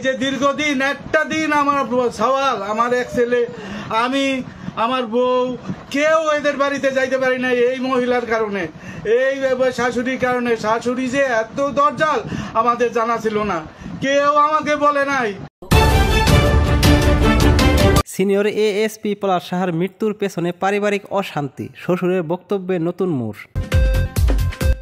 যে দীর্ঘদিন একটা দিন আমার সওয়াল, আমার এক ছেলে, আমি, আমার বউ, কেউ এদের বাড়িতে যাইতে পারি না এই মহিলার কারণে, এই শাশুড়ির কারণে। শাশুড়ি যে এত দরজাল আমাদের জানা ছিল না, কেউ আমাকে বলে নাই। সিনিয়র এএসপি পলাশ সাহার মৃত্যুর পেছনে পারিবারিক অশান্তি, শ্বশুরের বক্তব্যে নতুন মোড়।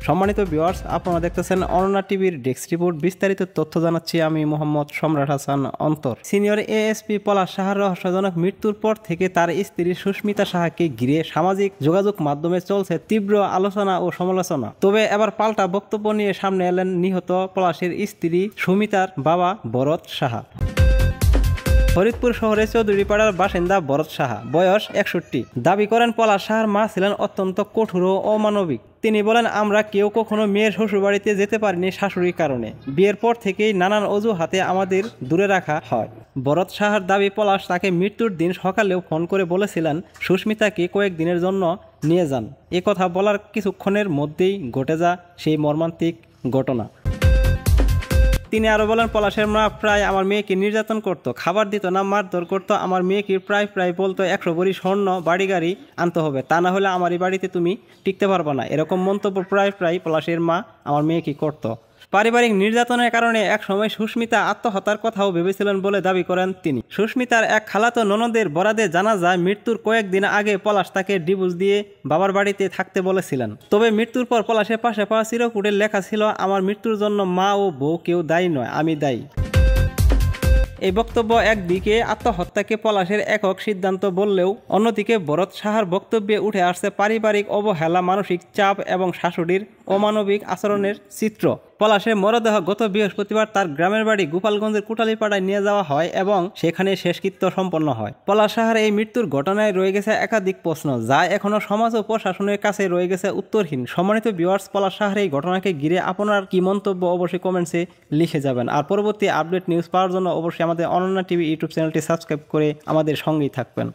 সম্মানিত ভিউয়ার্স, আপনারা দেখতেছেন অনন্যা টিভির ডেস্ক রিপোর্ট। বিস্তারিত তথ্য জানাচ্ছি আমি মোহাম্মদ সম্রাট হাসান অন্তর। সিনিয়র এএসপি পলাশ সাহার রহস্যজনক মৃত্যুর পর থেকে তার স্ত্রী সুস্মিতা সাহাকে ঘিরে সামাজিক যোগাযোগ মাধ্যমে চলছে তীব্র আলোচনা ও সমালোচনা। তবে এবার পাল্টা বক্তব্য নিয়ে সামনে এলেন নিহত পলাশের স্ত্রী সুমিতার বাবা ভরত সাহা। ফরিদপুর শহরে চৌধুরীপাড়ার বাসিন্দা ভরত সাহা, বয়স 61। দাবি করেন পলাশ সাহার মা ছিলেন অত্যন্ত কঠোর ও অমানবিক। তিনি বলেন, আমরা কেউ কখনো মেয়ের শ্বশুরবাড়িতে যেতে পারিনি শাশুড়ির কারণে। বিয়ের পর থেকেই নানান অজুহাতে আমাদের দূরে রাখা হয়। ভরত সাহার দাবি, পলাশ তাকে মৃত্যুর দিন সকালেও ফোন করে বলেছিলেন সুস্মিতাকে কয়েকদিনের জন্য নিয়ে যান। এ কথা বলার কিছুক্ষণের মধ্যেই ঘটে যায় সেই মর্মান্তিক ঘটনা। তিনি আরো বলেন, পলাশের মা প্রায় আমার মেয়েকে নির্যাতন করত, খাবার দিত না, মারধর করতো। আমার মেয়েকে প্রায় বলতো 100 ভরি স্বর্ণ বাড়ি গাড়ি আনতে হবে, তা না হলে আমার এই বাড়িতে তুমি টিকতে পারবে না। এরকম মন্তব্য প্রায় পলাশের মা আমার মেয়েকে করতো। পারিবারিক নির্যাতনের কারণে একসময় সুস্মিতা আত্মহত্যার কথাও ভেবেছিলেন বলে দাবি করেন তিনি। সুস্মিতার এক খালাতো ননদের বরাদে জানা যায়, মৃত্যুর কয়েকদিন আগে পলাশ তাকে ডিভোর্স দিয়ে বাবার বাড়িতে থাকতে বলেছিলেন। তবে মৃত্যুর পর পলাশের পাশে পাওয়া চিরকুটে লেখা ছিল, আমার মৃত্যুর জন্য মা ও বউ কেউ দায়ী নয়, আমি দায়ী। এই বক্তব্য একদিকে আত্মহত্যাকে পলাশের একক সিদ্ধান্ত বললেও অন্যদিকে ভরত সাহার বক্তব্যে উঠে আসছে পারিবারিক অবহেলা, মানসিক চাপ এবং শাশুড়ির অমানবিক আচরণের চিত্র। পলাশের মরদেহ গত বৃহস্পতিবার তার গ্রামের বাড়ি গোপালগঞ্জের কুটালীপাড়ায় নিয়ে যাওয়া হয় এবং সেখানে শেষকৃত্য সম্পন্ন হয়। পলাশ সাহার এই মৃত্যুর ঘটনায় রয়ে গেছে একাধিক প্রশ্ন, যা এখনো সমাজ ও প্রশাসনের কাছে রয়ে গেছে উত্তরহীন। সম্মানিত ভিউয়ার্স, পলাশ সাহার এই ঘটনাকে ঘিরে আপনার কি মন্তব্য অবশ্যই কমেন্টসে লিখে যাবেন। আর পরবর্তী আপডেট নিউজ পাওয়ার জন্য অবশ্যই আমাদের অনন্যা টিভি ইউটিউব চ্যানেলটি সাবস্ক্রাইব করে আমাদের সঙ্গেই থাকবেন।